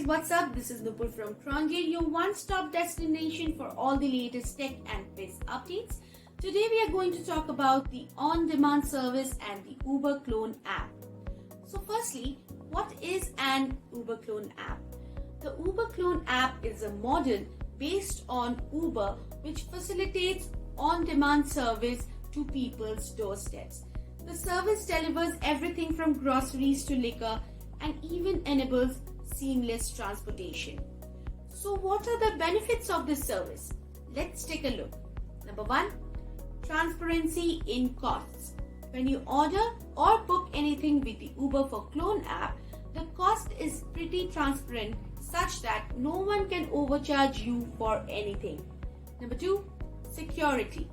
what's up? This is Nupur from CronJ, your one-stop destination for all the latest tech and biz updates. Today we are going to talk about the on-demand service and the Uber clone app. So firstly, what is an Uber clone app? The Uber clone app is a model based on Uber which facilitates on-demand service to people's doorsteps. The service delivers everything from groceries to liquor and even enables seamless transportation. So what are the benefits of this service? Let's take a look. Number 1, transparency in costs. When you order or book anything with the Uber for Clone app, the cost is pretty transparent such that no one can overcharge you for anything. Number 2, security.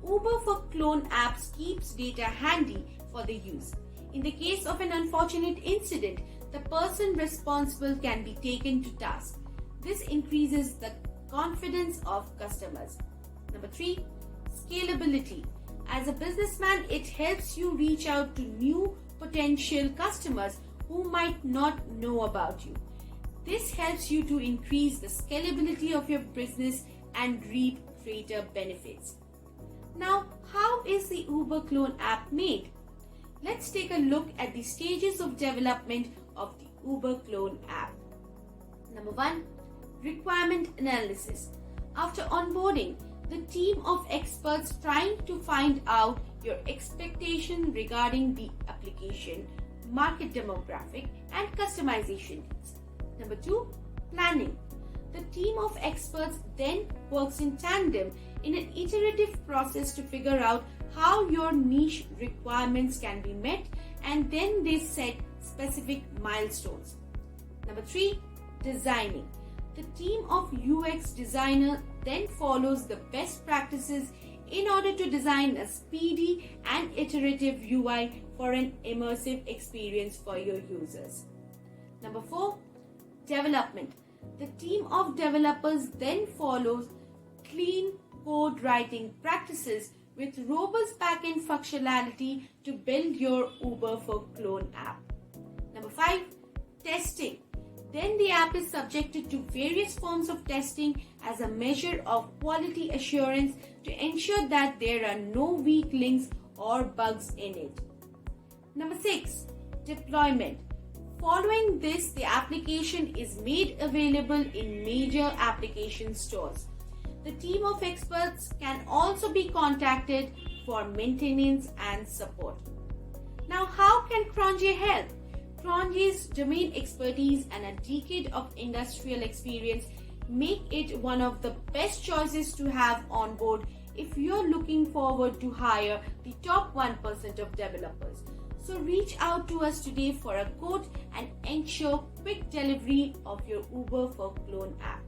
Uber for Clone apps keeps data handy for the use. In the case of an unfortunate incident, the person responsible can be taken to task. This increases the confidence of customers. Number 3, scalability. As a businessman, it helps you reach out to new potential customers who might not know about you. This helps you to increase the scalability of your business and reap greater benefits. Now, how is the Uber clone app made? Let's take a look at the stages of development of the Uber clone app. Number 1, requirement analysis. After onboarding, the team of experts trying to find out your expectation regarding the application, market demographic, and customization needs. Number 2, planning. The team of experts then works in tandem in an iterative process to figure out how your niche requirements can be met, and then they set specific milestones. Number 3, designing. The team of UX designer then follows the best practices in order to design a speedy and iterative UI for an immersive experience for your users. Number 4, development. The team of developers then follows clean code writing practices with robust backend functionality to build your Uber for Clone app. Number 5, testing. Then the app is subjected to various forms of testing as a measure of quality assurance to ensure that there are no weak links or bugs in it. Number 6, deployment. Following this, the application is made available in major application stores. The team of experts can also be contacted for maintenance and support. Now, how can CronJ help? CronJ's domain expertise and a decade of industrial experience make it one of the best choices to have on board if you're looking forward to hire the top 1% of developers. So reach out to us today for a quote and ensure quick delivery of your Uber for Clone app.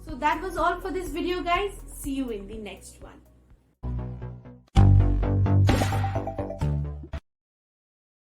So that was all for this video, guys. See you in the next one.